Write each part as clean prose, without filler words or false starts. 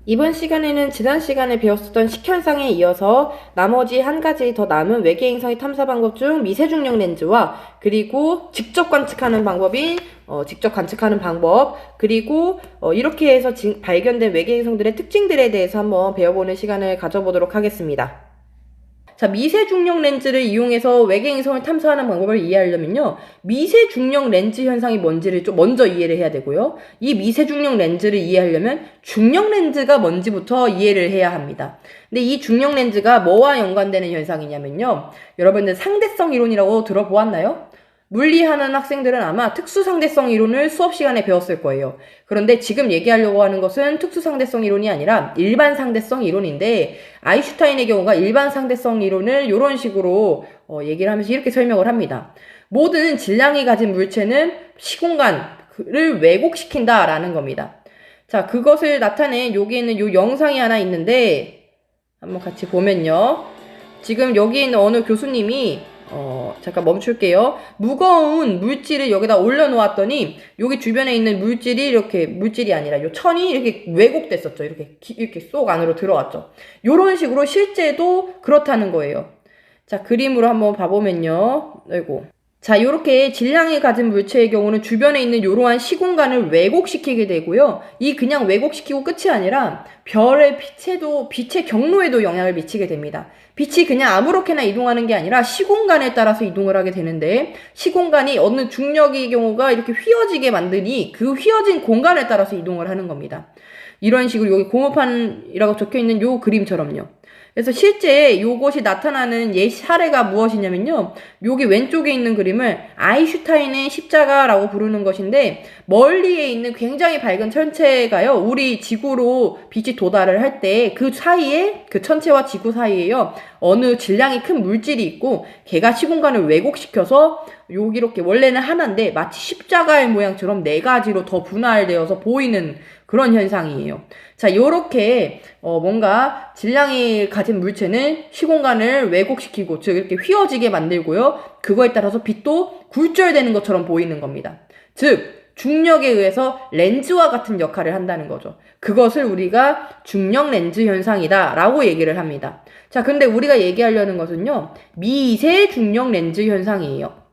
이번 시간에는 지난 시간에 배웠었던 식현상에 이어서 나머지 한 가지 더 남은 외계행성의 탐사 방법 중 미세중력 렌즈와 그리고 직접 관측하는 방법인 직접 관측하는 방법 그리고 이렇게 해서 발견된 외계행성들의 특징들에 대해서 한번 배워보는 시간을 가져보도록 하겠습니다. 자, 미세중력 렌즈를 이용해서 외계행성을 탐사하는 방법을 이해하려면요. 미세중력 렌즈 현상이 뭔지를 좀 먼저 이해를 해야 되고요. 이 미세중력 렌즈를 이해하려면 중력 렌즈가 뭔지부터 이해를 해야 합니다. 근데 이 중력 렌즈가 뭐와 연관되는 현상이냐면요. 여러분들 상대성 이론이라고 들어보았나요? 물리하는 학생들은 아마 특수상대성 이론을 수업 시간에 배웠을 거예요. 그런데 지금 얘기하려고 하는 것은 특수상대성 이론이 아니라 일반상대성 이론인데 아인슈타인의 경우가 일반상대성 이론을 이런 식으로 얘기를 하면서 이렇게 설명을 합니다. 모든 질량이 가진 물체는 시공간을 왜곡시킨다라는 겁니다. 자, 그것을 나타낸 여기에는 요 영상이 하나 있는데 한번 같이 보면요. 지금 여기 있는 어느 교수님이 잠깐 멈출게요. 무거운 물질을 여기다 올려놓았더니 여기 주변에 있는 물질이 이렇게 물질이 아니라 요 천이 이렇게 왜곡됐었죠. 이렇게 쏙 안으로 들어왔죠. 요런 식으로 실제도 그렇다는 거예요. 자, 그림으로 한번 봐보면요. 아이고. 자, 요렇게 질량이 가진 물체의 경우는 주변에 있는 이러한 시공간을 왜곡시키게 되고요. 이 그냥 왜곡시키고 끝이 아니라 별의 빛의 경로에도 영향을 미치게 됩니다. 빛이 그냥 아무렇게나 이동하는 게 아니라 시공간에 따라서 이동을 하게 되는데 시공간이 어느 중력의 경우가 이렇게 휘어지게 만드니 그 휘어진 공간에 따라서 이동을 하는 겁니다. 이런 식으로 여기 공업판이라고 적혀있는 요 그림처럼요. 그래서 실제 요것이 나타나는 사례가 무엇이냐면요. 여기 왼쪽에 있는 그림을 아인슈타인의 십자가라고 부르는 것인데 멀리에 있는 굉장히 밝은 천체가요. 우리 지구로 빛이 도달을 할 때 그 사이에 그 천체와 지구 사이에요. 어느 질량이 큰 물질이 있고 걔가 시공간을 왜곡시켜서 여기 이렇게 원래는 하나인데 마치 십자가의 모양처럼 네 가지로 더 분할되어서 보이는 그런 현상이에요. 자, 요렇게 뭔가 질량이 가진 물체는 시공간을 왜곡시키고 즉 이렇게 휘어지게 만들고요. 그거에 따라서 빛도 굴절되는 것처럼 보이는 겁니다. 즉 중력에 의해서 렌즈와 같은 역할을 한다는 거죠. 그것을 우리가 중력 렌즈 현상이다 라고 얘기를 합니다. 자, 근데 우리가 얘기하려는 것은요. 미세 중력 렌즈 현상이에요.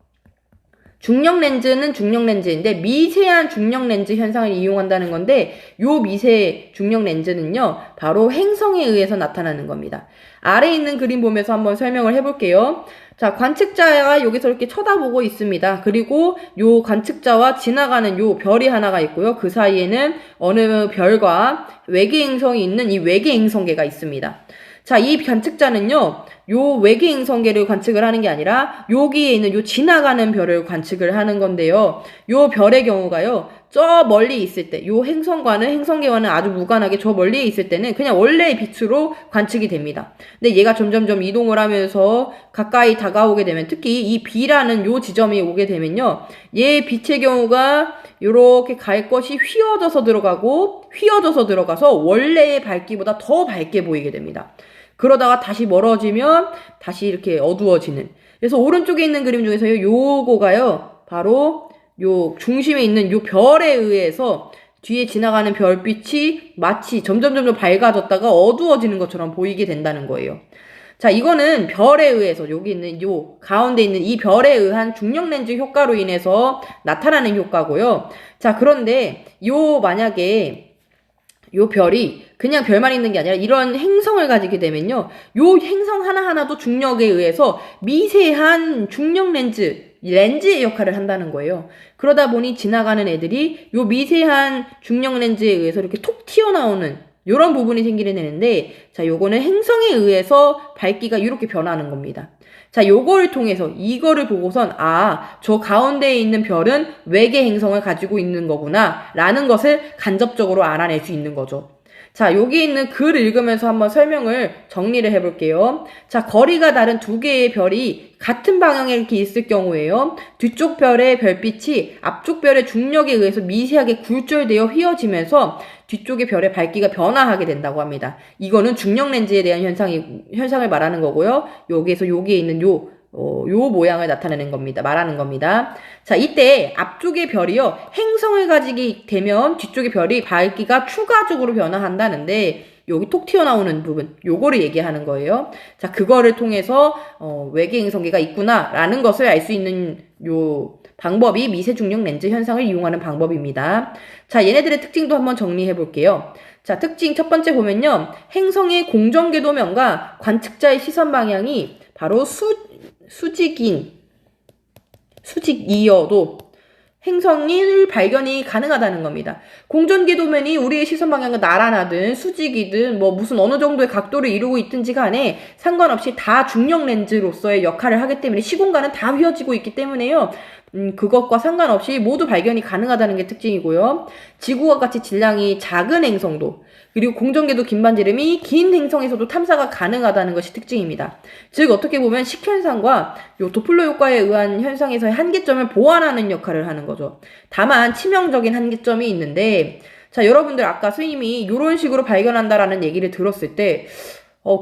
중력 렌즈는 중력 렌즈인데 미세한 중력 렌즈 현상을 이용한다는 건데 요 미세 중력 렌즈는요. 바로 행성에 의해서 나타나는 겁니다. 아래에 있는 그림 보면서 한번 설명을 해볼게요. 자, 관측자가 여기서 이렇게 쳐다보고 있습니다. 그리고 요 관측자와 지나가는 요 별이 하나가 있고요. 그 사이에는 어느 별과 외계행성이 있는 이 외계행성계가 있습니다. 자, 이 관측자는요, 요 외계행성계를 관측을 하는 게 아니라 여기에 있는 요 지나가는 별을 관측을 하는 건데요. 요 별의 경우가요, 저 멀리 있을 때, 요 행성계와는 아주 무관하게 저 멀리에 있을 때는 그냥 원래의 빛으로 관측이 됩니다. 근데 얘가 점점점 이동을 하면서 가까이 다가오게 되면, 특히 이 B라는 요 지점에 오게 되면요, 얘 빛의 경우가 요렇게 갈 것이 휘어져서 들어가서 원래의 밝기보다 더 밝게 보이게 됩니다. 그러다가 다시 멀어지면 다시 이렇게 어두워지는. 그래서 오른쪽에 있는 그림 중에서요, 요거가요, 바로 요 중심에 있는 요 별에 의해서 뒤에 지나가는 별빛이 마치 점점 밝아졌다가 어두워지는 것처럼 보이게 된다는 거예요. 자, 이거는 별에 의해서 여기 있는 요 가운데 있는 이 별에 의한 중력 렌즈 효과로 인해서 나타나는 효과고요. 자, 그런데 만약에 요 별이 그냥 별만 있는 게 아니라 이런 행성을 가지게 되면요. 요 행성 하나하나도 중력에 의해서 미세한 중력 렌즈의 역할을 한다는 거예요. 그러다 보니 지나가는 애들이 요 미세한 중력 렌즈에 의해서 이렇게 톡 튀어나오는 요런 부분이 생기게 되는데, 자, 요거는 행성에 의해서 밝기가 이렇게 변하는 겁니다. 자, 요걸 통해서 이거를 보고선 저 가운데에 있는 별은 외계 행성을 가지고 있는 거구나 라는 것을 간접적으로 알아낼 수 있는 거죠. 자, 여기 있는 글 읽으면서 한번 설명을 정리를 해볼게요. 자, 거리가 다른 두 개의 별이 같은 방향에 이렇게 있을 경우에요. 뒤쪽 별의 별빛이 앞쪽 별의 중력에 의해서 미세하게 굴절되어 휘어지면서 뒤쪽의 별의 밝기가 변화하게 된다고 합니다. 이거는 중력 렌즈에 대한 현상을 말하는 거고요. 여기에 있는 요 모양을 나타내는 겁니다. 말하는 겁니다. 자, 이때 앞쪽의 별이요, 행성을 가지게 되면 뒤쪽의 별이 밝기가 추가적으로 변화한다는데, 여기 톡 튀어나오는 부분, 요거를 얘기하는 거예요. 자, 그거를 통해서, 외계 행성계가 있구나라는 것을 알 수 있는 요 방법이 미세중력 렌즈 현상을 이용하는 방법입니다. 자, 얘네들의 특징도 한번 정리해 볼게요. 자, 특징 첫 번째 보면요, 행성의 공정궤도면과 관측자의 시선 방향이 바로 수직이어도 행성을 발견이 가능하다는 겁니다. 공전궤도면이 우리의 시선 방향과 나란하든 수직이든 뭐 무슨 어느 정도의 각도를 이루고 있든지 간에 상관없이 다 중력 렌즈로서의 역할을 하기 때문에 시공간은 다 휘어지고 있기 때문에요. 그것과 상관없이 모두 발견이 가능하다는 게 특징이고요. 지구와 같이 질량이 작은 행성도, 그리고 공전궤도 긴반지름이 긴 행성에서도 탐사가 가능하다는 것이 특징입니다. 즉 어떻게 보면 식현상과 요 도플러 효과에 의한 현상에서의 한계점을 보완하는 역할을 하는 거죠. 다만 치명적인 한계점이 있는데, 자, 여러분들 아까 스님이 이런 식으로 발견한다라는 얘기를 들었을 때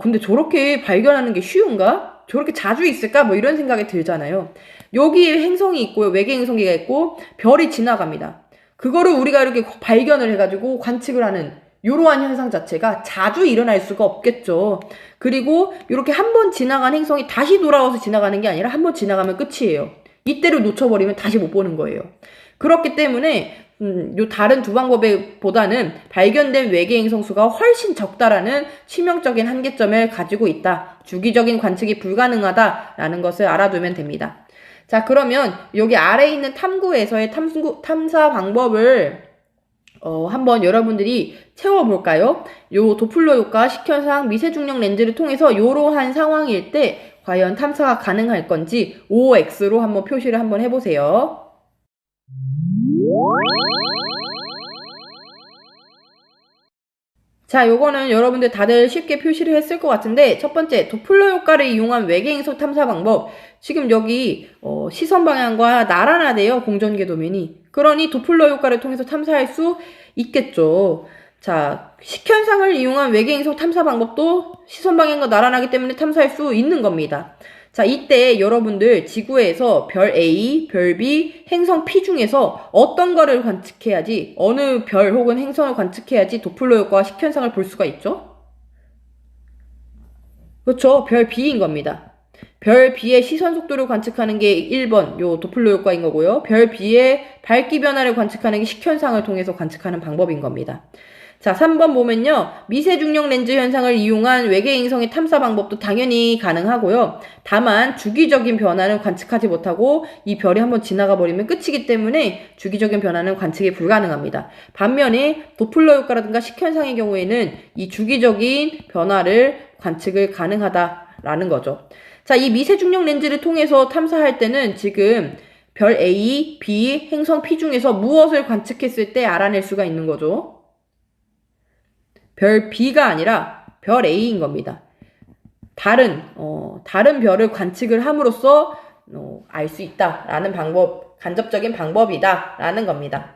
근데 저렇게 발견하는 게 쉬운가? 저렇게 자주 있을까? 뭐 이런 생각이 들잖아요. 여기에 행성이 있고요. 외계 행성계가 있고 별이 지나갑니다. 그거를 우리가 이렇게 발견을 해가지고 관측을 하는 이러한 현상 자체가 자주 일어날 수가 없겠죠. 그리고 이렇게 한 번 지나간 행성이 다시 돌아와서 지나가는 게 아니라 한 번 지나가면 끝이에요. 이때를 놓쳐버리면 다시 못 보는 거예요. 그렇기 때문에 요 다른 두 방법에 보다는 발견된 외계 행성 수가 훨씬 적다라는 치명적인 한계점을 가지고 있다. 주기적인 관측이 불가능하다라는 것을 알아두면 됩니다. 자, 그러면 여기 아래에 있는 탐구에서의 탐사 방법을 한번 여러분들이 채워볼까요? 요 도플러 효과, 식현상, 미세중력 렌즈를 통해서 요러한 상황일 때 과연 탐사가 가능할 건지 OX로 한번 표시를 한번 해보세요. 자, 요거는 여러분들 다들 쉽게 표시를 했을 것 같은데, 첫 번째, 도플러 효과를 이용한 외계 행성 탐사 방법. 지금 여기 시선 방향과 나란하대요, 공전궤도면이. 그러니 도플러 효과를 통해서 탐사할 수 있겠죠. 자, 식현상을 이용한 외계 행성 탐사 방법도 시선 방향과 나란하기 때문에 탐사할 수 있는 겁니다. 자, 이때 여러분들 지구에서 별 A, 별 B, 행성 P 중에서 어떤 거를 관측해야지, 어느 별 혹은 행성을 관측해야지 도플러 효과와 식현상을 볼 수가 있죠? 그렇죠. 별 B인 겁니다. 별 B의 시선 속도를 관측하는 게 1번 요 도플러 효과인 거고요. 별 B의 밝기 변화를 관측하는 게 식현상을 통해서 관측하는 방법인 겁니다. 자, 3번 보면요, 미세중력 렌즈 현상을 이용한 외계 행성의 탐사 방법도 당연히 가능하고요. 다만 주기적인 변화는 관측하지 못하고 이 별이 한번 지나가 버리면 끝이기 때문에 주기적인 변화는 관측이 불가능합니다. 반면에 도플러 효과라든가 식현상의 경우에는 이 주기적인 변화를 관측을 가능하다라는 거죠. 자, 이 미세중력 렌즈를 통해서 탐사할 때는 지금 별 A, B, 행성 P 중에서 무엇을 관측했을 때 알아낼 수가 있는 거죠? 별 B가 아니라 별 A인 겁니다. 다른 별을 관측을 함으로써 알 수 있다라는 방법, 간접적인 방법이다라는 겁니다.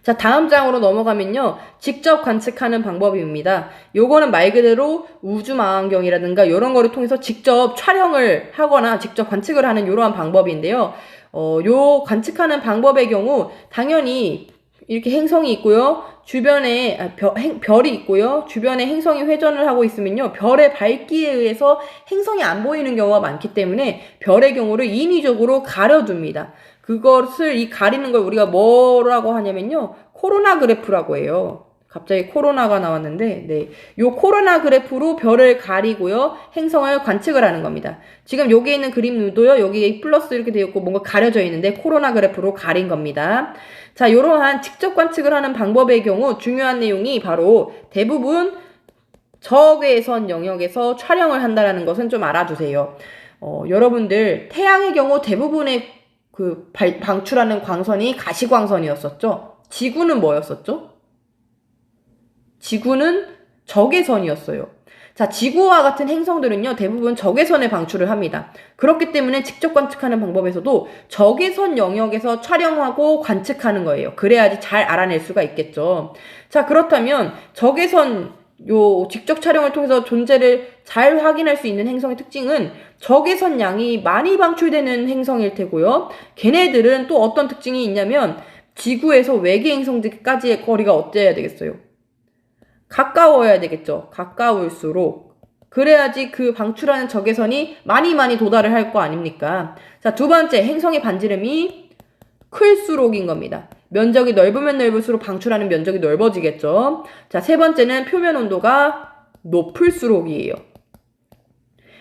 자, 다음 장으로 넘어가면요, 직접 관측하는 방법입니다. 요거는 말 그대로 우주망원경이라든가 이런 거를 통해서 직접 촬영을 하거나 직접 관측을 하는 이러한 방법인데요. 요 관측하는 방법의 경우 당연히 이렇게 행성이 있고요. 주변에 별이 있고요. 주변에 행성이 회전을 하고 있으면요, 별의 밝기에 의해서 행성이 안 보이는 경우가 많기 때문에 별의 경우를 인위적으로 가려둡니다. 그것을 이 가리는 걸 우리가 뭐라고 하냐면요, 코로나 그래프라고 해요. 갑자기 코로나가 나왔는데, 네, 요 코로나 그래프로 별을 가리고요, 행성을 관측을 하는 겁니다. 지금 여기에 있는 그림도요, 여기에 플러스 이렇게 되어 있고 뭔가 가려져 있는데 코로나 그래프로 가린 겁니다. 자, 이러한 직접 관측을 하는 방법의 경우 중요한 내용이 바로 대부분 적외선 영역에서 촬영을 한다는 것은 좀 알아두세요. 여러분들 태양의 경우 대부분의 방출하는 광선이 가시광선이었었죠. 지구는 뭐였었죠? 지구는 적외선이었어요. 자, 지구와 같은 행성들은요, 대부분 적외선에 방출을 합니다. 그렇기 때문에 직접 관측하는 방법에서도 적외선 영역에서 촬영하고 관측하는 거예요. 그래야지 잘 알아낼 수가 있겠죠. 자, 그렇다면 적외선 요 직접 촬영을 통해서 존재를 잘 확인할 수 있는 행성의 특징은 적외선 양이 많이 방출되는 행성일 테고요. 걔네들은 또 어떤 특징이 있냐면 지구에서 외계 행성들까지의 거리가 어때야 되겠어요? 가까워야 되겠죠. 가까울수록. 그래야지 그 방출하는 적외선이 많이 도달을 할 거 아닙니까? 자, 두 번째, 행성의 반지름이 클수록인 겁니다. 면적이 넓으면 넓을수록 방출하는 면적이 넓어지겠죠. 자, 세 번째는 표면 온도가 높을수록이에요.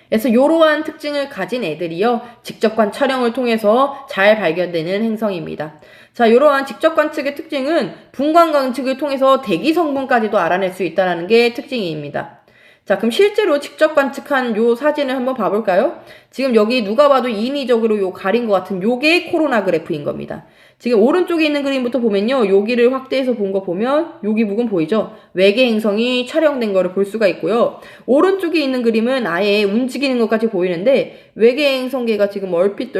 그래서 이러한 특징을 가진 애들이요, 직접관 촬영을 통해서 잘 발견되는 행성입니다. 자, 이러한 직접 관측의 특징은 분광 관측을 통해서 대기 성분까지도 알아낼 수 있다는 게 특징입니다. 자, 그럼 실제로 직접 관측한 요 사진을 한번 봐볼까요? 지금 여기 누가 봐도 인위적으로 요 가린 것 같은 요게 코로나 그래프인 겁니다. 지금 오른쪽에 있는 그림부터 보면요, 여기를 확대해서 본 거 보면 여기 부분 보이죠? 외계 행성이 촬영된 거를 볼 수가 있고요. 오른쪽에 있는 그림은 아예 움직이는 것까지 보이는데 외계 행성계가 지금 얼핏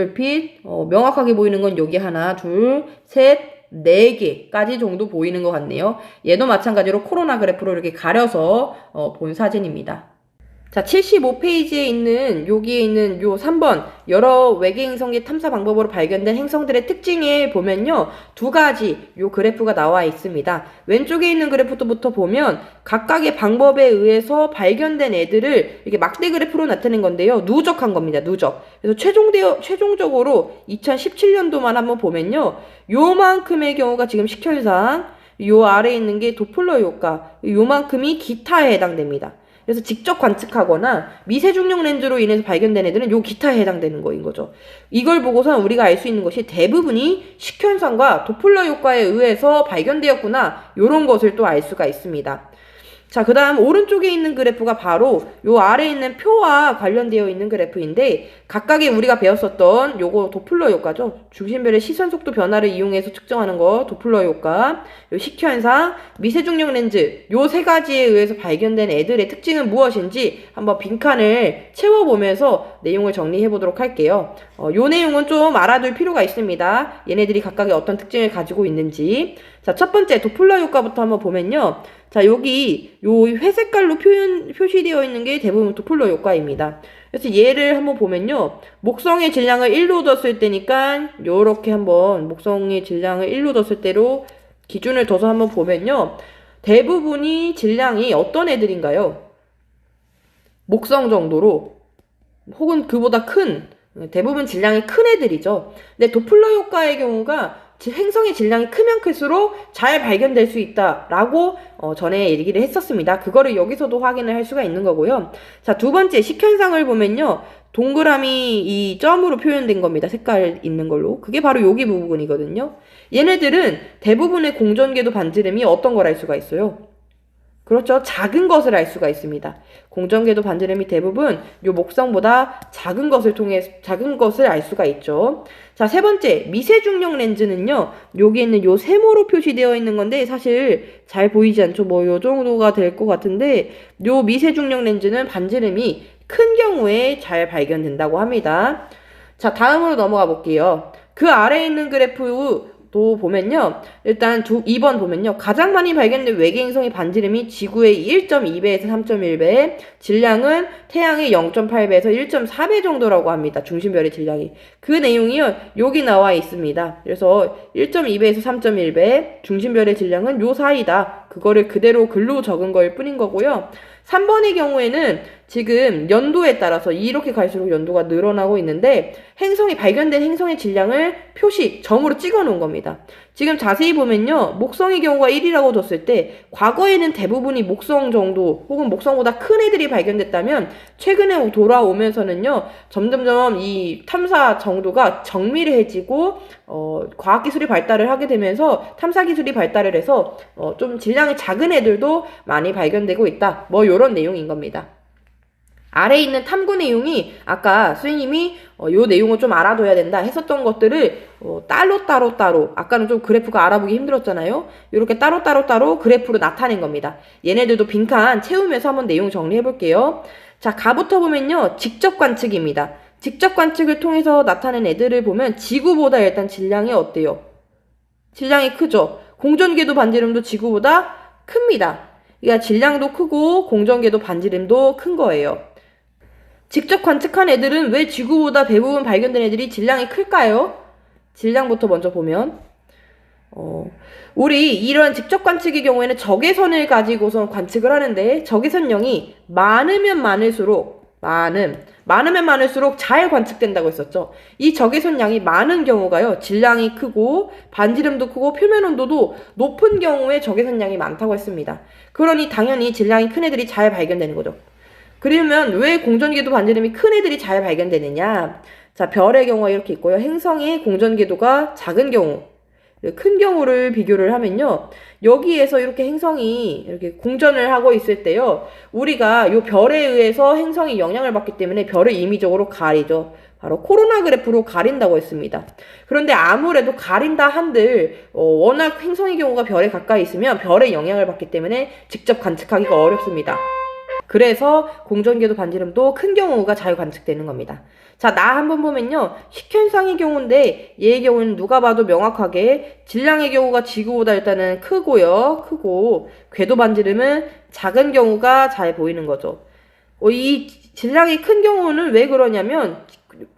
명확하게 보이는 건 여기 하나, 둘, 셋, 4개까지 정도 보이는 것 같네요. 얘도 마찬가지로 코로나 그래프로 이렇게 가려서 본 사진입니다. 자, 75페이지에 있는 여기에 있는 요 3번 여러 외계 행성계 탐사 방법으로 발견된 행성들의 특징에 보면요, 두 가지 요 그래프가 나와 있습니다. 왼쪽에 있는 그래프부터 보면 각각의 방법에 의해서 발견된 애들을 이렇게 막대 그래프로 나타낸 건데요, 누적한 겁니다. 누적. 그래서 최종적으로 2017년도만 한번 보면요, 요만큼의 경우가 지금 식현상, 요 아래에 있는 게 도플러 효과, 요만큼이 기타에 해당됩니다. 그래서 직접 관측하거나 미세중력 렌즈로 인해서 발견된 애들은 요 기타에 해당되는 거인 거죠. 이걸 보고서 우리가 알 수 있는 것이 대부분이 식현상과 도플러 효과에 의해서 발견되었구나, 요런 것을 또 알 수가 있습니다. 자, 그 다음 오른쪽에 있는 그래프가 바로 요 아래에 있는 표와 관련되어 있는 그래프인데, 각각의 우리가 배웠었던 요거 도플러 효과죠. 중심별의 시선 속도 변화를 이용해서 측정하는 거 도플러 효과, 요 식현상, 미세중력 렌즈, 요 세 가지에 의해서 발견된 애들의 특징은 무엇인지 한번 빈칸을 채워보면서 내용을 정리해 보도록 할게요. 요 내용은 좀 알아둘 필요가 있습니다. 얘네들이 각각의 어떤 특징을 가지고 있는지. 자, 첫 번째 도플러 효과부터 한번 보면요, 자, 여기 요 회색깔로 표시되어 있는 게 대부분 도플러 효과입니다. 그래서 얘를 한번 보면요, 목성의 질량을 1로 뒀을 때니까 요렇게 한번 목성의 질량을 1로 뒀을 때로 기준을 둬서 한번 보면요, 대부분이 질량이 어떤 애들인가요? 목성 정도로 혹은 그보다 큰, 대부분 질량이 큰 애들이죠. 근데 도플러 효과의 경우가 행성의 질량이 크면 클수록 잘 발견될 수 있다라고 전에 얘기를 했었습니다. 그거를 여기서도 확인을 할 수가 있는 거고요. 자, 두 번째 식현상을 보면요, 동그라미 이 점으로 표현된 겁니다. 색깔 있는 걸로. 그게 바로 여기 부분이거든요. 얘네들은 대부분의 공전궤도 반지름이 어떤 걸 알 수가 있어요? 그렇죠. 작은 것을 알 수가 있습니다. 공전궤도 반지름이 대부분 요 목성보다 작은 것을 알 수가 있죠. 자, 세 번째, 미세중력 렌즈는요, 여기 있는 요 세모로 표시되어 있는 건데 사실 잘 보이지 않죠? 뭐 요 정도가 될 것 같은데, 요 미세중력 렌즈는 반지름이 큰 경우에 잘 발견된다고 합니다. 자, 다음으로 넘어가 볼게요. 그 아래에 있는 그래프 또 보면요, 일단 2번 보면요, 가장 많이 발견된 외계 행성의 반지름이 지구의 1.2배에서 3.1배, 질량은 태양의 0.8배에서 1.4배 정도라고 합니다. 중심별의 질량이. 그 내용이요, 여기 나와 있습니다. 그래서 1.2배에서 3.1배, 중심별의 질량은 요 사이다. 그거를 그대로 글로 적은 거일 뿐인 거고요. 3번의 경우에는 지금 연도에 따라서 이렇게 갈수록 연도가 늘어나고 있는데, 발견된 행성의 질량을 점으로 찍어 놓은 겁니다. 지금 자세히 보면요, 목성의 경우가 1이라고 뒀을 때 과거에는 대부분이 목성 정도 혹은 목성보다 큰 애들이 발견됐다면, 최근에 돌아오면서는요, 점점점 이 탐사 정도가 정밀해지고 과학기술이 발달을 하게 되면서 탐사기술이 발달을 해서 좀 질량이 작은 애들도 많이 발견되고 있다, 뭐 요런 내용인 겁니다. 아래에 있는 탐구 내용이 아까 선생님이 요 내용을 좀 알아둬야 된다 했었던 것들을 따로 아까는 좀 그래프가 알아보기 힘들었잖아요. 이렇게 따로 그래프로 나타낸 겁니다. 얘네들도 빈칸 채우면서 한번 내용 정리해 볼게요. 자, 가부터 보면요, 직접 관측입니다. 직접 관측을 통해서 나타낸 애들을 보면 지구보다 일단 질량이 어때요? 질량이 크죠. 공전궤도 반지름도 지구보다 큽니다. 그러니까 질량도 크고 공전궤도 반지름도 큰 거예요. 직접 관측한 애들은 왜 지구보다 대부분 발견된 애들이 질량이 클까요? 질량부터 먼저 보면 우리 이런 직접 관측의 경우에는 적외선을 가지고서 관측을 하는데 적외선량이 많으면 많을수록 잘 관측된다고 했었죠. 이 적외선량이 많은 경우가요, 질량이 크고 반지름도 크고 표면 온도도 높은 경우에 적외선량이 많다고 했습니다. 그러니 당연히 질량이 큰 애들이 잘 발견되는 거죠. 그러면 왜 공전궤도 반지름이 큰 애들이 잘 발견되느냐? 자, 별의 경우가 이렇게 있고요. 행성의 공전궤도가 작은 경우, 큰 경우를 비교를 하면요. 여기에서 이렇게 행성이 이렇게 공전을 하고 있을 때요. 우리가 요 별에 의해서 행성이 영향을 받기 때문에 별을 임의적으로 가리죠. 바로 코로나 그래프로 가린다고 했습니다. 그런데 아무래도 가린다 한들 워낙 행성의 경우가 별에 가까이 있으면 별의 영향을 받기 때문에 직접 관측하기가 어렵습니다. 그래서 공전궤도 반지름도 큰 경우가 잘 관측되는 겁니다. 자, 나 한번 보면요. 식현상의 경우인데 얘의 경우는 누가 봐도 명확하게 질량의 경우가 지구보다 일단은 크고 궤도 반지름은 작은 경우가 잘 보이는 거죠. 이 질량이 큰 경우는 왜 그러냐면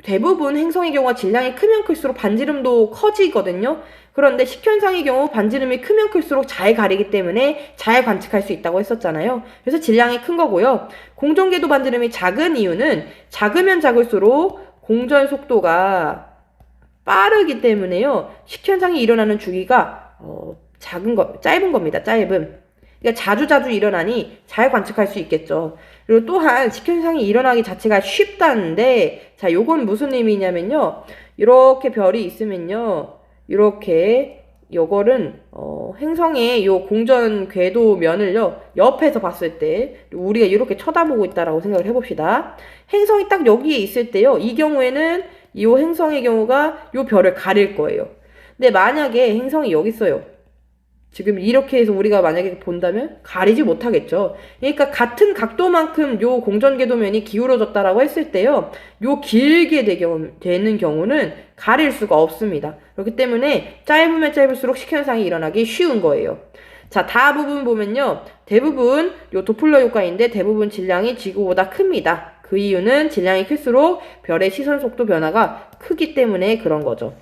대부분 행성의 경우가 질량이 크면 클수록 반지름도 커지거든요. 그런데 식현상의 경우 반지름이 크면 클수록 잘 가리기 때문에 잘 관측할 수 있다고 했었잖아요. 그래서 질량이 큰 거고요. 공전궤도 반지름이 작은 이유는 작으면 작을수록 공전 속도가 빠르기 때문에요. 식현상이 일어나는 주기가 짧은 겁니다. 짧음. 그러니까 자주 일어나니 잘 관측할 수 있겠죠. 그리고 또한 식현상이 일어나기 자체가 쉽다는데, 자, 요건 무슨 의미냐면요. 이렇게 별이 있으면요. 이렇게 요거는 행성의 요 공전 궤도 면을요. 옆에서 봤을 때 우리가 이렇게 쳐다보고 있다라고 생각을 해봅시다. 행성이 딱 여기에 있을 때요. 이 경우에는 이 행성의 경우가 요 별을 가릴 거예요. 근데 만약에 행성이 여기 있어요. 지금 이렇게 해서 우리가 만약에 본다면 가리지 못하겠죠. 그러니까 같은 각도만큼 요 공전궤도면이 기울어졌다라고 했을 때요. 요 길게 되는 경우는 가릴 수가 없습니다. 그렇기 때문에 짧으면 짧을수록 식현상이 일어나기 쉬운 거예요. 자, 다부분 보면요. 대부분 요 도플러 효과인데 대부분 질량이 지구보다 큽니다. 그 이유는 질량이 클수록 별의 시선 속도 변화가 크기 때문에 그런 거죠.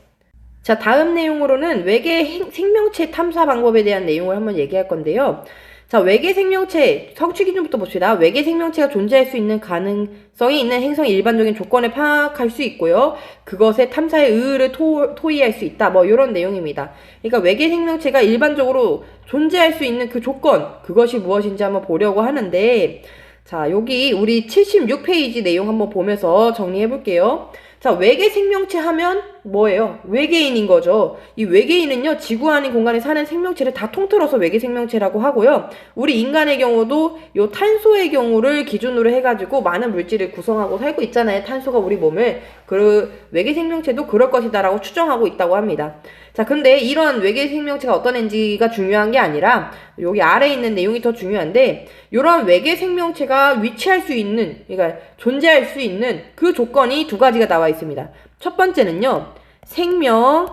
자, 다음 내용으로는 외계 생명체 탐사 방법에 대한 내용을 한번 얘기할 건데요. 자, 외계 생명체, 성취 기준부터 봅시다. 외계 생명체가 존재할 수 있는 가능성이 있는 행성의 일반적인 조건을 파악할 수 있고요. 그것의 탐사의 의의를 토의할 수 있다. 뭐 이런 내용입니다. 그러니까 외계 생명체가 일반적으로 존재할 수 있는 그 조건, 그것이 무엇인지 한번 보려고 하는데, 자, 여기 우리 76페이지 내용 한번 보면서 정리해 볼게요. 자, 외계 생명체 하면 뭐예요? 외계인인 거죠. 이 외계인은요, 지구 안의 공간에 사는 생명체를 다 통틀어서 외계 생명체라고 하고요. 우리 인간의 경우도 요 탄소의 경우를 기준으로 해가지고 많은 물질을 구성하고 살고 있잖아요. 탄소가 우리 몸을. 그 외계 생명체도 그럴 것이다라고 추정하고 있다고 합니다. 자, 근데 이런 외계 생명체가 어떤 애인지가 중요한 게 아니라 여기 아래에 있는 내용이 더 중요한데, 이런 외계 생명체가 위치할 수 있는, 그러니까 존재할 수 있는 그 조건이 두 가지가 나와 있습니다. 첫 번째는요, 생명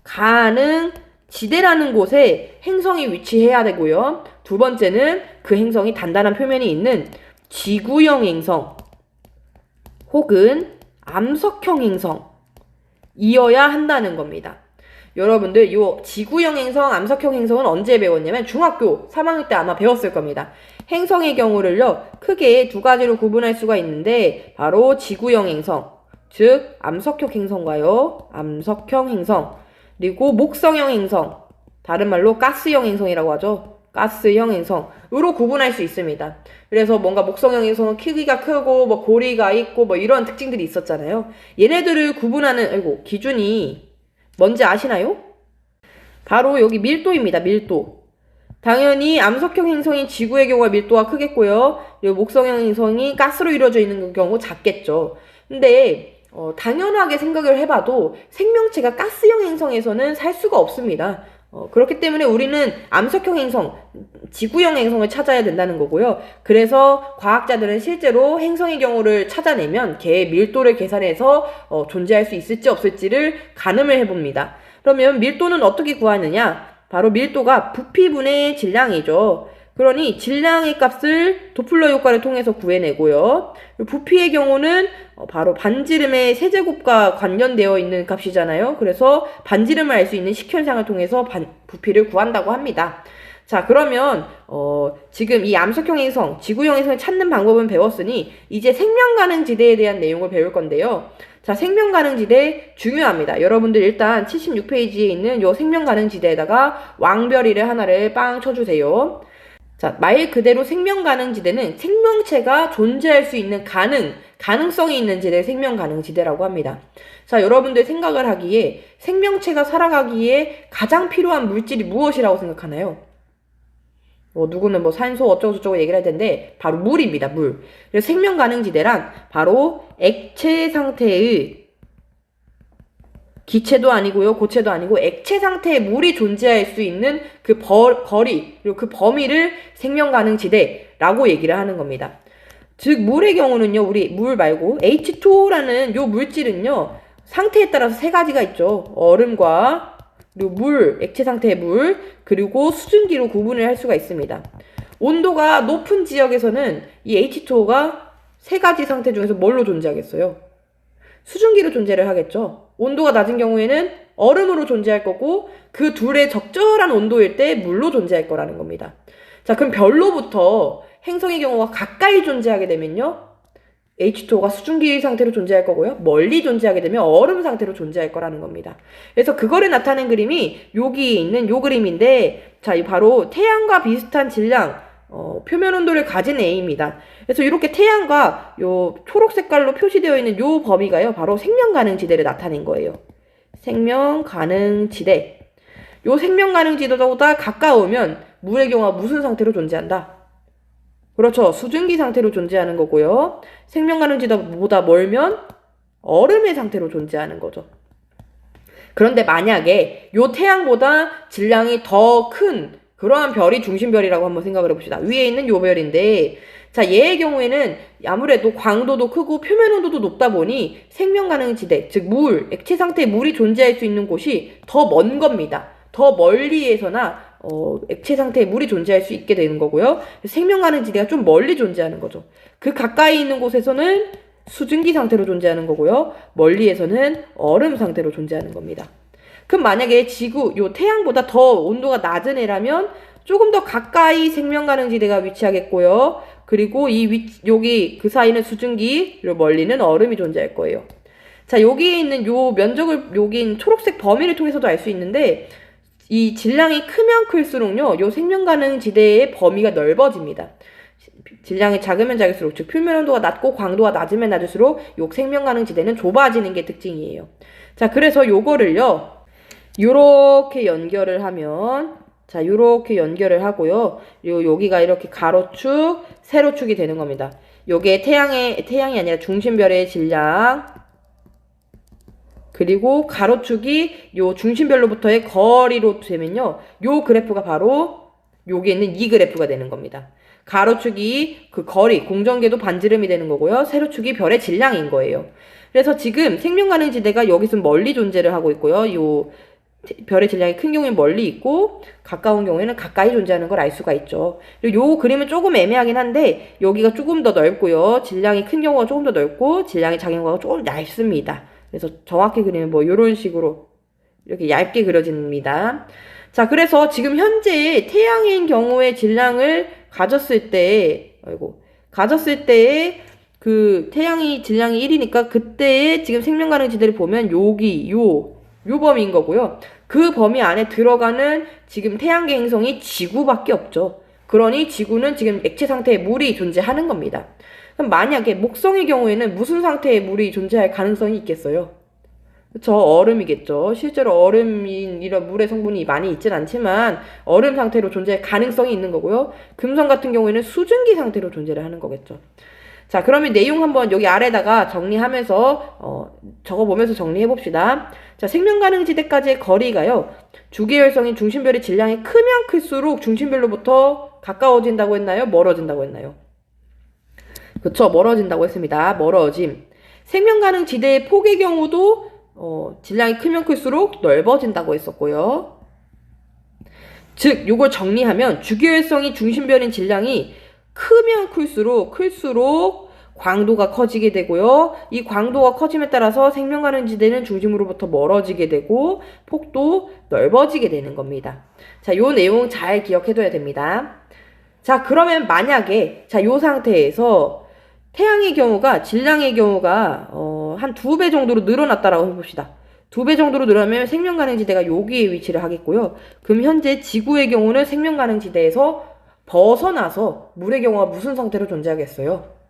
가능 지대라는 곳에 행성이 위치해야 되고요. 두 번째는 그 행성이 단단한 표면이 있는 지구형 행성 혹은 암석형 행성이어야 한다는 겁니다. 여러분들 요 지구형 행성, 암석형 행성은 언제 배웠냐면 중학교 3학년 때 아마 배웠을 겁니다. 행성의 경우를요, 크게 두 가지로 구분할 수가 있는데 바로 지구형 행성, 즉 암석형 행성과요, 암석형 행성, 그리고 목성형 행성, 다른 말로 가스형 행성이라고 하죠. 가스형 행성으로 구분할 수 있습니다. 그래서 뭔가 목성형 행성은 크기가 크고 뭐 고리가 있고 뭐 이런 특징들이 있었잖아요. 얘네들을 구분하는 기준이 뭔지 아시나요? 바로 여기 밀도입니다. 밀도. 당연히 암석형 행성인 지구의 경우가 밀도가 크겠고요. 목성형 행성이 가스로 이루어져 있는 경우 작겠죠. 근데 당연하게 생각을 해봐도 생명체가 가스형 행성에서는 살 수가 없습니다. 그렇기 때문에 우리는 암석형 행성, 지구형 행성을 찾아야 된다는 거고요. 그래서 과학자들은 실제로 행성의 경우를 찾아내면 걔의 밀도를 계산해서 존재할 수 있을지 없을지를 가늠을 해봅니다. 그러면 밀도는 어떻게 구하느냐? 바로 밀도가 부피분의 질량이죠. 그러니 질량의 값을 도플러 효과를 통해서 구해내고요. 부피의 경우는 바로 반지름의 세제곱과 관련되어 있는 값이잖아요. 그래서 반지름을 알 수 있는 식현상을 통해서 부피를 구한다고 합니다. 자, 그러면 지금 이 암석형 행성, 지구형 행성을 찾는 방법은 배웠으니 이제 생명 가능 지대에 대한 내용을 배울 건데요. 자, 생명 가능 지대 중요합니다. 여러분들 일단 76페이지에 있는 요 생명 가능 지대에다가 왕별이를 하나를 빵 쳐주세요. 자, 말 그대로 생명 가능 지대는 생명체가 존재할 수 있는 가능성이 있는 지대를 생명 가능 지대라고 합니다. 자, 여러분들 생각을 하기에 생명체가 살아가기에 가장 필요한 물질이 무엇이라고 생각하나요? 누구는 산소 어쩌고저쩌고 얘기를 할 텐데 바로 물입니다. 물. 그래서 생명 가능 지대란 바로 액체 상태의 기체도 아니고요, 고체도 아니고 액체 상태의 물이 존재할 수 있는 그 거리, 그리고 그 범위를 생명 가능 지대라고 얘기를 하는 겁니다. 즉 물의 경우는요, 우리 물 말고 H2O라는 요 물질은요, 상태에 따라서 세 가지가 있죠. 얼음과 그리고 물, 액체 상태의 물, 그리고 수증기로 구분을 할 수가 있습니다. 온도가 높은 지역에서는 이 H2O가 세 가지 상태 중에서 뭘로 존재하겠어요? 수증기로 존재를 하겠죠. 온도가 낮은 경우에는 얼음으로 존재할 거고 그 둘의 적절한 온도일 때 물로 존재할 거라는 겁니다. 자, 그럼 별로부터 행성의 경우가 가까이 존재하게 되면요, H2O가 수증기 상태로 존재할 거고요. 멀리 존재하게 되면 얼음 상태로 존재할 거라는 겁니다. 그래서 그거를 나타낸 그림이 여기 있는 요 그림인데, 자, 이 바로 태양과 비슷한 질량, 표면 온도를 가진 A입니다. 그래서 이렇게 태양과 요 초록 색깔로 표시되어 있는 요 범위가요, 바로 생명 가능 지대를 나타낸 거예요. 생명 가능 지대. 요 생명 가능 지대보다 가까우면 물의 경우가 무슨 상태로 존재한다? 그렇죠. 수증기 상태로 존재하는 거고요. 생명 가능 지대보다 멀면 얼음의 상태로 존재하는 거죠. 그런데 만약에 요 태양보다 질량이 더 큰 그러한 별이 중심별이라고 한번 생각을 해봅시다. 위에 있는 요 별인데, 자, 얘의 경우에는 아무래도 광도도 크고 표면 온도도 높다 보니 생명 가능 지대, 즉 물, 액체 상태의 물이 존재할 수 있는 곳이 더 먼 겁니다. 더 멀리에서나 액체 상태의 물이 존재할 수 있게 되는 거고요. 생명 가능 지대가 좀 멀리 존재하는 거죠. 그 가까이 있는 곳에서는 수증기 상태로 존재하는 거고요. 멀리에서는 얼음 상태로 존재하는 겁니다. 그럼 만약에 요 태양보다 더 온도가 낮은 애라면 조금 더 가까이 생명 가능 지대가 위치하겠고요. 그리고 여기 그 사이는 수증기, 그리고 멀리는 얼음이 존재할 거예요. 자, 여기에 있는 요 면적을, 여기 초록색 범위를 통해서도 알 수 있는데, 이 질량이 크면 클수록요, 요 생명 가능 지대의 범위가 넓어집니다. 질량이 작으면 작을수록, 즉 표면 온도가 낮고 광도가 낮으면 낮을수록 요 생명 가능 지대는 좁아지는 게 특징이에요. 자, 그래서 요거를요, 요렇게 연결을 하면, 자, 요렇게 연결을 하고요, 여기가 이렇게 가로축, 세로축이 되는 겁니다. 요게 태양이 아니라 중심별의 질량, 그리고 가로축이 요 중심별로부터의 거리로 되면요, 요 그래프가 바로 여기 있는 이 그래프가 되는 겁니다. 가로축이 그 거리, 공전궤도 반지름이 되는 거고요. 세로축이 별의 질량인 거예요. 그래서 지금 생명 가능 지대가 여기서 멀리 존재를 하고 있고요. 요 별의 질량이 큰 경우에는 멀리 있고 가까운 경우에는 가까이 존재하는 걸 알 수가 있죠. 그리고 요 그림은 조금 애매하긴 한데 여기가 조금 더 넓고요. 질량이 큰 경우가 조금 더 넓고 질량이 작은 경우가 조금 얇습니다. 그래서 정확히 그리면 요런 식으로 이렇게 얇게 그려집니다. 자, 그래서 지금 현재 태양인 경우의 질량을 가졌을 때에 그 태양이 질량이 1이니까 그때의 지금 생명 가능 지대를 보면 여기 요 범위인 거고요. 그 범위 안에 들어가는 지금 태양계 행성이 지구밖에 없죠. 그러니 지구는 지금 액체 상태의 물이 존재하는 겁니다. 그럼 만약에 목성의 경우에는 무슨 상태의 물이 존재할 가능성이 있겠어요? 그쵸, 얼음이겠죠. 실제로 얼음인 이런 물의 성분이 많이 있진 않지만 얼음 상태로 존재할 가능성이 있는 거고요. 금성 같은 경우에는 수증기 상태로 존재를 하는 거겠죠. 자, 그러면 내용 한번 여기 아래다가 정리하면서 적어보면서 정리해봅시다. 자, 생명 가능 지대까지의 거리가요, 주계열성인 중심별의 질량이 크면 클수록 중심별로부터 가까워진다고 했나요? 멀어진다고 했나요? 그쵸, 멀어진다고 했습니다. 멀어짐. 생명 가능 지대의 폭의 경우도 질량이 크면 클수록 넓어진다고 했었고요. 즉 요걸 정리하면 주기율성이 중심변인 질량이 크면 클수록 광도가 커지게 되고요. 이 광도가 커짐에 따라서 생명 가능 지대는 중심으로부터 멀어지게 되고 폭도 넓어지게 되는 겁니다. 자, 요 내용 잘 기억해둬야 됩니다. 자, 그러면 만약에 요 상태에서 태양의 경우가 질량의 경우가 한 2배 정도로 늘어났다라고 해봅시다. 2배 정도로 늘어나면 생명 가능 지대가 여기에 위치를 하겠고요. 그럼 현재 지구의 경우는 생명 가능 지대에서 벗어나서 물의 경우가 무슨 상태로 존재하겠어요?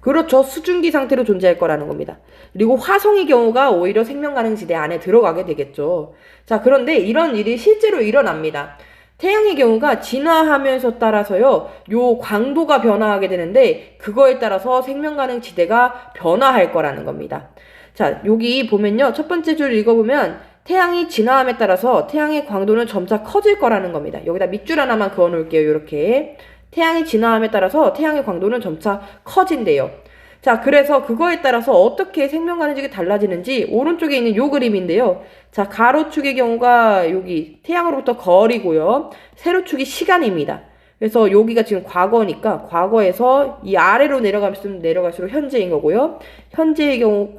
그렇죠. 수증기 상태로 존재할 거라는 겁니다. 그리고 화성의 경우가 오히려 생명 가능 지대 안에 들어가게 되겠죠. 자, 그런데 이런 일이 실제로 일어납니다. 태양의 경우가 진화하면서 따라서요, 요 광도가 변화하게 되는데, 그거에 따라서 생명 가능 지대가 변화할 거라는 겁니다. 자, 여기 보면요, 첫 번째 줄 읽어보면, 태양이 진화함에 따라서 태양의 광도는 점차 커질 거라는 겁니다. 여기다 밑줄 하나만 그어 놓을게요, 요렇게. 태양이 진화함에 따라서 태양의 광도는 점차 커진대요. 자, 그래서 그거에 따라서 어떻게 생명 가능지가 달라지는지 오른쪽에 있는 요 그림인데요. 자, 가로축의 경우가 여기 태양으로부터 거리고요. 세로축이 시간입니다. 그래서 여기가 지금 과거니까 과거에서 이 아래로 내려갈수록 현재인 거고요. 현재의 경우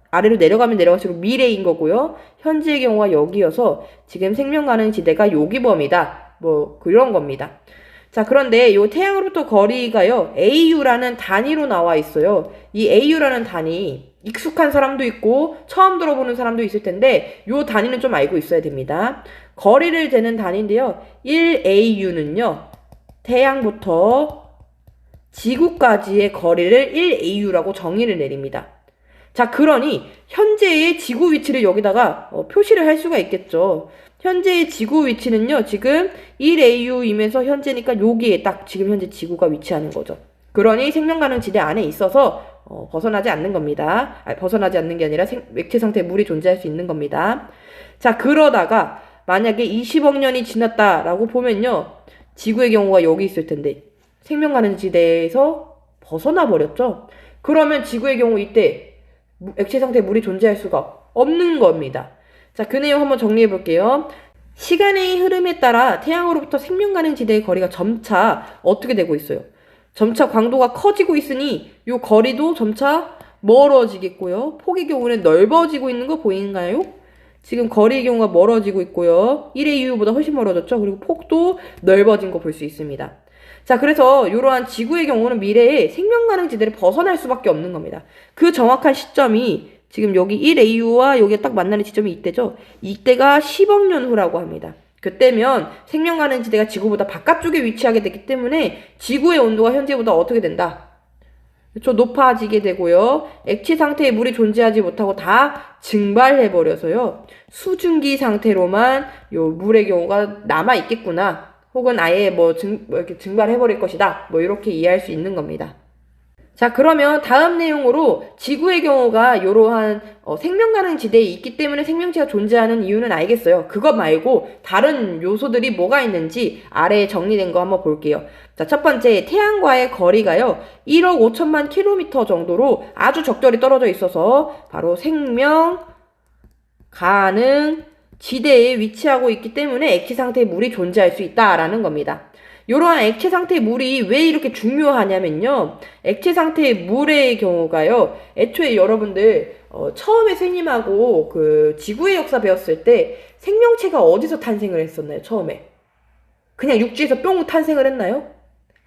아래로 내려가면 내려갈수록 미래인 거고요. 현재의 경우가 여기여서 지금 생명 가능 지대가 여기 범위다. 뭐 그런 겁니다. 자, 그런데 요 태양으로부터 거리가요, AU라는 단위로 나와 있어요. 이 AU라는 단위, 익숙한 사람도 있고, 처음 들어보는 사람도 있을 텐데, 요 단위는 좀 알고 있어야 됩니다. 거리를 재는 단위인데요, 1AU는요, 태양부터 지구까지의 거리를 1AU라고 정의를 내립니다. 자, 그러니, 현재의 지구 위치를 여기다가 표시를 할 수가 있겠죠. 현재의 지구 위치는요, 지금 1AU이면서 현재니까 여기에 딱 지금 현재 지구가 위치하는 거죠. 그러니 생명 가능 지대 안에 있어서 벗어나지 않는 겁니다. 벗어나지 않는 게 아니라 액체 상태에 물이 존재할 수 있는 겁니다. 자, 그러다가 만약에 20억 년이 지났다라고 보면요, 지구의 경우가 여기 있을 텐데 생명 가능 지대에서 벗어나 버렸죠. 그러면 지구의 경우 이때 액체 상태에 물이 존재할 수가 없는 겁니다. 자, 그 내용 한번 정리해 볼게요. 시간의 흐름에 따라 태양으로부터 생명 가능 지대의 거리가 점차 어떻게 되고 있어요? 점차 광도가 커지고 있으니 이 거리도 점차 멀어지겠고요. 폭의 경우는 넓어지고 있는 거 보이는가요? 지금 거리의 경우가 멀어지고 있고요. 1의 이유보다 훨씬 멀어졌죠. 그리고 폭도 넓어진 거 볼 수 있습니다. 자, 그래서 이러한 지구의 경우는 미래에 생명 가능 지대를 벗어날 수밖에 없는 겁니다. 그 정확한 시점이 지금 여기 1AU와 여기가 딱 만나는 지점이 이때죠. 이때가 10억 년 후라고 합니다. 그때면 생명 가능 지대가 지구보다 바깥쪽에 위치하게 되기 때문에 지구의 온도가 현재보다 어떻게 된다? 그렇죠. 높아지게 되고요. 액체 상태에 물이 존재하지 못하고 다 증발해버려서요. 수증기 상태로만 요 물의 경우가 남아있겠구나. 혹은 아예 이렇게 증발해버릴 것이다. 뭐 이렇게 이해할 수 있는 겁니다. 자, 그러면 다음 내용으로 지구의 경우가 이러한 생명 가능 지대에 있기 때문에 생명체가 존재하는 이유는 알겠어요. 그것 말고 다른 요소들이 뭐가 있는지 아래에 정리된 거 한번 볼게요. 자, 첫 번째, 태양과의 거리가요, 1억 5천만 킬로미터 정도로 아주 적절히 떨어져 있어서 바로 생명 가능 지대에 위치하고 있기 때문에 액체 상태의 물이 존재할 수 있다라는 겁니다. 이러한 액체 상태의 물이 왜 이렇게 중요하냐면요. 액체 상태의 물의 경우가요. 애초에 여러분들 처음에 선생님하고 그 지구의 역사 배웠을 때 생명체가 어디서 탄생을 했었나요? 처음에. 그냥 육지에서 뿅 탄생을 했나요?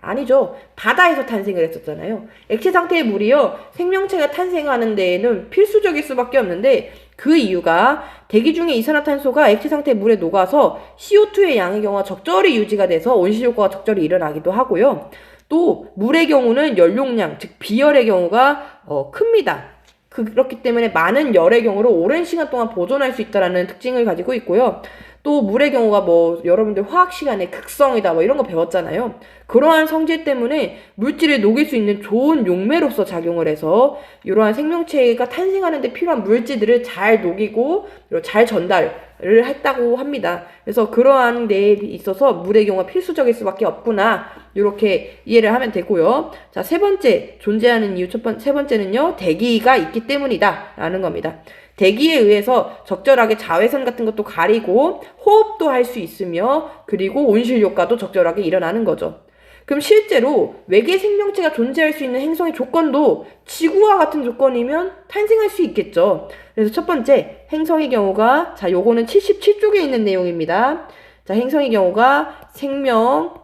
아니죠. 바다에서 탄생을 했었잖아요. 액체 상태의 물이요, 생명체가 탄생하는 데에는 필수적일 수밖에 없는데 그 이유가 대기 중에 이산화탄소가 액체 상태의 물에 녹아서 CO2의 양의 경우가 적절히 유지가 돼서 온실효과가 적절히 일어나기도 하고요. 또 물의 경우는 연용량, 즉 비열의 경우가 큽니다. 그렇기 때문에 많은 열의 경우로 오랜 시간 동안 보존할 수 있다는 특징을 가지고 있고요. 또 물의 경우가 여러분들 화학 시간에 극성이다 이런 거 배웠잖아요. 그러한 성질 때문에 물질을 녹일 수 있는 좋은 용매로서 작용을 해서 이러한 생명체가 탄생하는 데 필요한 물질들을 잘 녹이고 잘 전달을 했다고 합니다. 그래서 그러한 데에 있어서 물의 경우가 필수적일 수밖에 없구나 이렇게 이해를 하면 되고요. 자, 세 번째 존재하는 이유 세 번째는요. 대기가 있기 때문이다 라는 겁니다. 대기에 의해서 적절하게 자외선 같은 것도 가리고 호흡도 할 수 있으며 그리고 온실 효과도 적절하게 일어나는 거죠. 그럼 실제로 외계 생명체가 존재할 수 있는 행성의 조건도 지구와 같은 조건이면 탄생할 수 있겠죠. 그래서 첫 번째 행성의 경우가 자 요거는 77쪽에 있는 내용입니다. 자 행성의 경우가 생명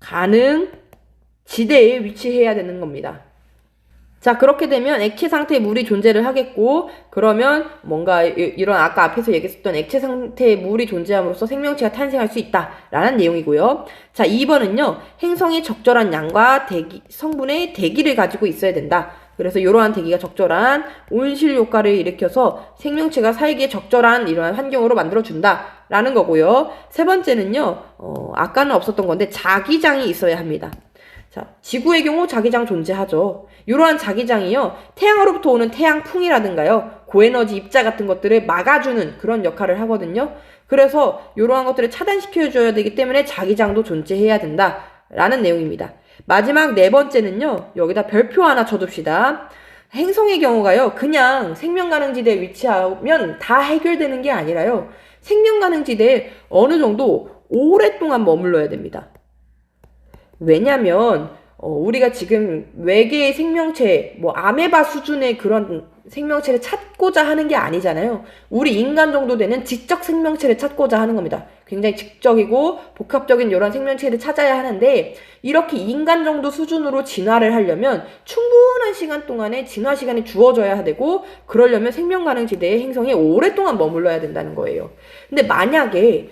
가능 지대에 위치해야 되는 겁니다. 자 그렇게 되면 액체 상태의 물이 존재를 하겠고 그러면 뭔가 이런 아까 앞에서 얘기했었던 액체 상태의 물이 존재함으로써 생명체가 탄생할 수 있다라는 내용이고요. 자 2번은요. 행성이 적절한 양과 성분의 대기를 가지고 있어야 된다. 그래서 이러한 대기가 적절한 온실 효과를 일으켜서 생명체가 살기에 적절한 이러한 환경으로 만들어준다 라는 거고요. 세 번째는요. 아까는 없었던 건데 자기장이 있어야 합니다. 자, 지구의 경우 자기장 존재하죠. 이러한 자기장이요. 태양으로부터 오는 태양풍이라든가요. 고에너지 입자 같은 것들을 막아주는 그런 역할을 하거든요. 그래서 이러한 것들을 차단시켜줘야 되기 때문에 자기장도 존재해야 된다라는 내용입니다. 마지막 네 번째는요. 여기다 별표 하나 쳐둡시다. 행성의 경우가요. 그냥 생명가능지대에 위치하면 다 해결되는 게 아니라요. 생명가능지대에 어느 정도 오랫동안 머물러야 됩니다. 왜냐면 우리가 지금 외계의 생명체 뭐 아메바 수준의 그런 생명체를 찾고자 하는 게 아니잖아요. 우리 인간 정도 되는 지적 생명체를 찾고자 하는 겁니다. 굉장히 지적이고 복합적인 이런 생명체를 찾아야 하는데 이렇게 인간 정도 수준으로 진화를 하려면 충분한 시간 동안에 진화 시간이 주어져야 되고 그러려면 생명 가능 지대의 행성에 오랫동안 머물러야 된다는 거예요. 근데 만약에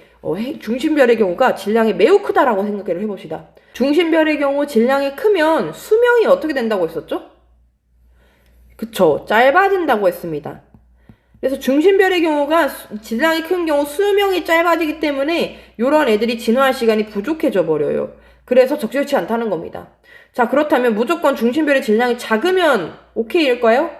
중심별의 경우가 질량이 매우 크다라고 생각을 해봅시다. 중심별의 경우 질량이 크면 수명이 어떻게 된다고 했었죠? 그쵸. 짧아진다고 했습니다. 그래서 중심별의 경우가 질량이 큰 경우 수명이 짧아지기 때문에 이런 애들이 진화할 시간이 부족해져 버려요. 그래서 적절치 않다는 겁니다. 자, 그렇다면 무조건 중심별의 질량이 작으면 오케이일까요?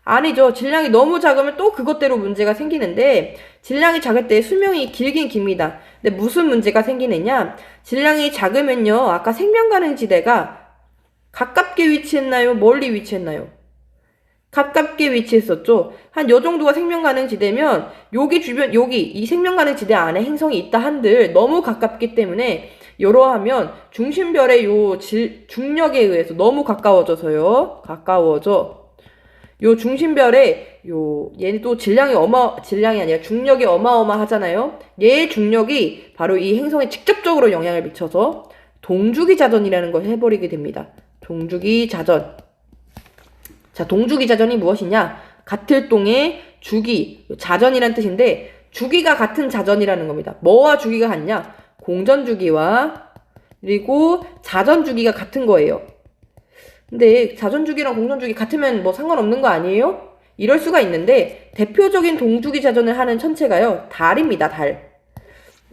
아니죠. 질량이 너무 작으면 또 그것대로 문제가 생기는데 질량이 작을 때 수명이 길긴 깁니다. 근데 무슨 문제가 생기느냐? 질량이 작으면요. 아까 생명가능지대가 가깝게 위치했나요? 멀리 위치했나요? 가깝게 위치했었죠. 한 요 정도가 생명가능지대면 여기 주변 여기 이 생명가능지대 안에 행성이 있다 한들 너무 가깝기 때문에 이러하면 중심별의 요 중력에 의해서 너무 가까워져서요. 요 중심별에 얘는 또 질량이 아니라 중력이 어마어마하잖아요. 얘의 중력이 바로 이 행성에 직접적으로 영향을 미쳐서 동주기 자전이라는 걸 해버리게 됩니다. 동주기 자전. 자, 동주기 자전이 무엇이냐? 같을 동의 주기, 자전이란 뜻인데 주기가 같은 자전이라는 겁니다. 뭐와 주기가 같냐? 공전주기와 그리고 자전주기가 같은 거예요. 근데 자전주기랑 공전주기 같으면 뭐 상관없는 거 아니에요? 이럴 수가 있는데 대표적인 동주기 자전을 하는 천체가요. 달입니다. 달.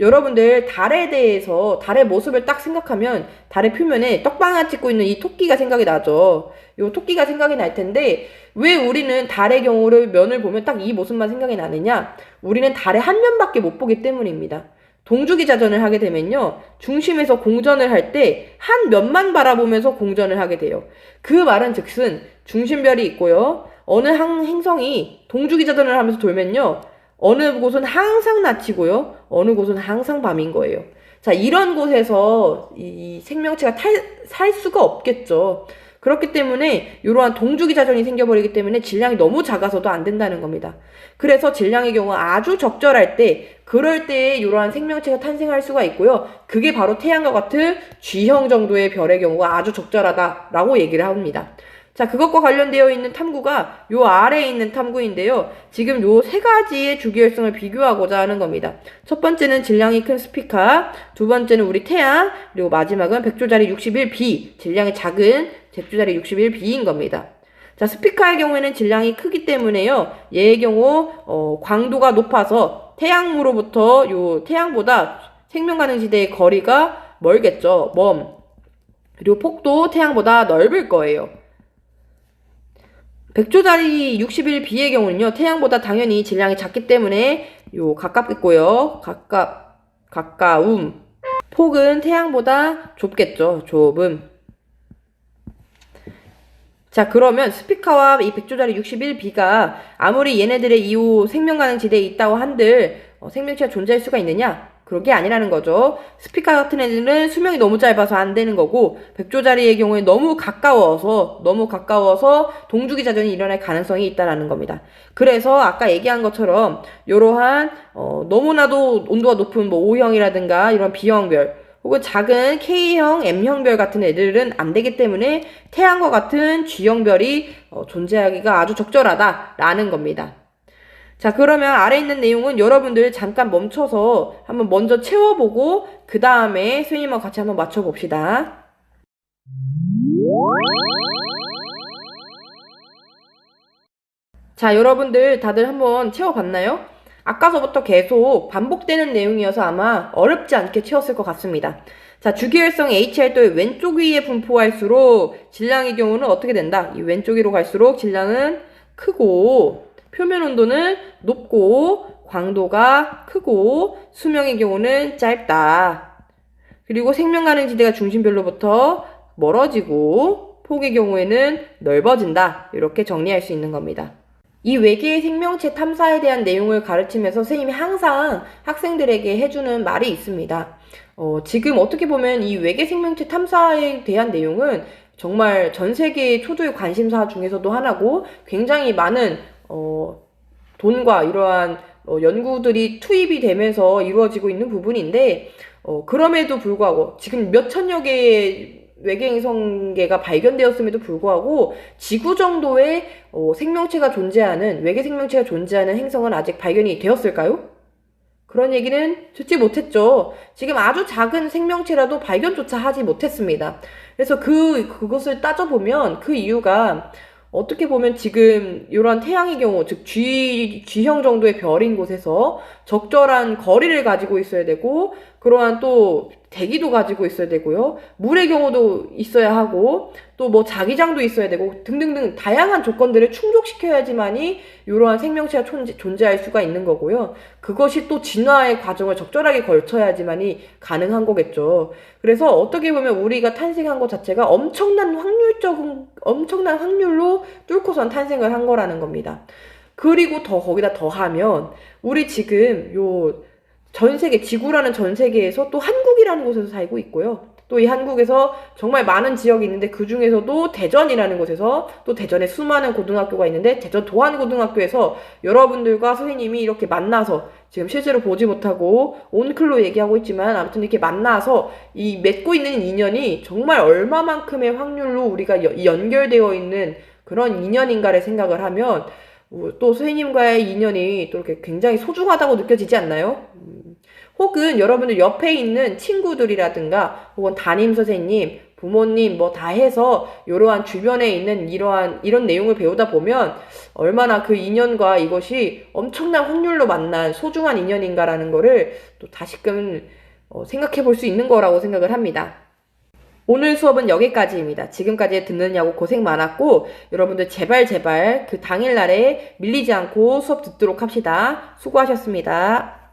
여러분들 달에 대해서 달의 모습을 딱 생각하면 달의 표면에 떡방아 찍고 있는 이 토끼가 생각이 나죠. 요 토끼가 생각이 날 텐데 왜 우리는 달의 경우를 면을 보면 딱 이 모습만 생각이 나느냐? 우리는 달의 한 면밖에 못 보기 때문입니다. 동주기 자전을 하게 되면요. 중심에서 공전을 할 때 한 면만 바라보면서 공전을 하게 돼요. 그 말은 즉슨 중심별이 있고요. 어느 한 행성이 동주기 자전을 하면서 돌면요. 어느 곳은 항상 낮이고요. 어느 곳은 항상 밤인 거예요. 자, 이런 곳에서 이 생명체가 살 수가 없겠죠. 그렇기 때문에 이러한 동주기 자전이 생겨버리기 때문에 질량이 너무 작아서도 안 된다는 겁니다. 그래서 질량의 경우 아주 적절할 때 그럴 때에 이러한 생명체가 탄생할 수가 있고요. 그게 바로 태양과 같은 G형 정도의 별의 경우가 아주 적절하다라고 얘기를 합니다. 자, 그것과 관련되어 있는 탐구가 요 아래에 있는 탐구인데요. 지금 요 세 가지의 주기혈성을 비교하고자 하는 겁니다. 첫 번째는 질량이 큰 스피카, 두 번째는 우리 태양, 그리고 마지막은 백조자리 61b, 질량이 작은 백조자리 61b인 겁니다. 자, 스피카의 경우에는 질량이 크기 때문에요. 얘의 경우 광도가 높아서 태양으로부터 태양보다 생명가능지대의 거리가 멀겠죠. 그리고 폭도 태양보다 넓을 거예요. 백조자리 61b의 경우는요. 태양보다 당연히 질량이 작기 때문에 가깝겠고요. 가까움. 폭은 태양보다 좁겠죠. 좁음. 자, 그러면 스피카와 이 백조자리 61b가 아무리 얘네들의 이후 생명 가능 지대에 있다고 한들 생명체가 존재할 수가 있느냐? 그런 게 아니라는 거죠. 스피카 같은 애들은 수명이 너무 짧아서 안 되는 거고, 백조자리의 경우에 너무 가까워서 동주기 자전이 일어날 가능성이 있다라는 겁니다. 그래서 아까 얘기한 것처럼 이러한 너무나도 온도가 높은 뭐 O형이라든가 이런 B형별 혹은 작은 K형, M형별 같은 애들은 안 되기 때문에 태양과 같은 G형별이 존재하기가 아주 적절하다라는 겁니다. 자, 그러면 아래 있는 내용은 여러분들 잠깐 멈춰서 한번 먼저 채워보고 그 다음에 선생님과 같이 한번 맞춰봅시다. 자, 여러분들 다들 한번 채워봤나요? 아까서부터 계속 반복되는 내용이어서 아마 어렵지 않게 채웠을 것 같습니다. 자, 주기율성 H열도의 왼쪽 위에 분포할수록 질량의 경우는 어떻게 된다? 이 왼쪽 위로 갈수록 질량은 크고 표면 온도는 높고 광도가 크고 수명의 경우는 짧다. 그리고 생명 가능 지대가 중심별로부터 멀어지고 폭의 경우에는 넓어진다. 이렇게 정리할 수 있는 겁니다. 이 외계의 생명체 탐사에 대한 내용을 가르치면서 선생님이 항상 학생들에게 해주는 말이 있습니다. 지금 어떻게 보면 이 외계 생명체 탐사에 대한 내용은 정말 전 세계의 초도의 관심사 중에서도 하나고 굉장히 많은 돈과 이러한 연구들이 투입이 되면서 이루어지고 있는 부분인데 그럼에도 불구하고 지금 몇 천여 개의 외계행성계가 발견되었음에도 불구하고 지구 정도의 생명체가 존재하는 외계 생명체가 존재하는 행성은 아직 발견이 되었을까요? 그런 얘기는 듣지 못했죠. 지금 아주 작은 생명체라도 발견조차 하지 못했습니다. 그래서 그것을 따져보면 그 이유가 어떻게 보면 지금 이러한 태양의 경우, 즉 G형 정도의 별인 곳에서 적절한 거리를 가지고 있어야 되고 그러한 또 대기도 가지고 있어야 되고요. 물의 경우도 있어야 하고 또 뭐 자기장도 있어야 되고 등등등 다양한 조건들을 충족시켜야지만이 이러한 생명체가 존재할 수가 있는 거고요. 그것이 또 진화의 과정을 적절하게 걸쳐야지만이 가능한 거겠죠. 그래서 어떻게 보면 우리가 탄생한 것 자체가 엄청난 확률로 뚫고선 탄생을 한 거라는 겁니다. 그리고 거기다 더하면 우리 지금 전 세계, 지구라는 전 세계에서 또 한국이라는 곳에서 살고 있고요. 또 이 한국에서 정말 많은 지역이 있는데 그 중에서도 대전이라는 곳에서 또 대전에 수많은 고등학교가 있는데 대전 도안고등학교에서 여러분들과 선생님이 이렇게 만나서 지금 실제로 보지 못하고 온클로 얘기하고 있지만 아무튼 이렇게 만나서 이 맺고 있는 인연이 정말 얼마만큼의 확률로 우리가 연결되어 있는 그런 인연인가를 생각을 하면 또 선생님과의 인연이 또 이렇게 굉장히 소중하다고 느껴지지 않나요? 혹은 여러분들 옆에 있는 친구들이라든가 혹은 담임 선생님, 부모님 뭐 다 해서 이러한 주변에 있는 이런 내용을 배우다 보면 얼마나 그 인연과 이것이 엄청난 확률로 만난 소중한 인연인가라는 거를 또 다시금 생각해 볼 수 있는 거라고 생각을 합니다. 오늘 수업은 여기까지입니다. 지금까지 듣느냐고 고생 많았고 여러분들 제발 그 당일날에 밀리지 않고 수업 듣도록 합시다. 수고하셨습니다.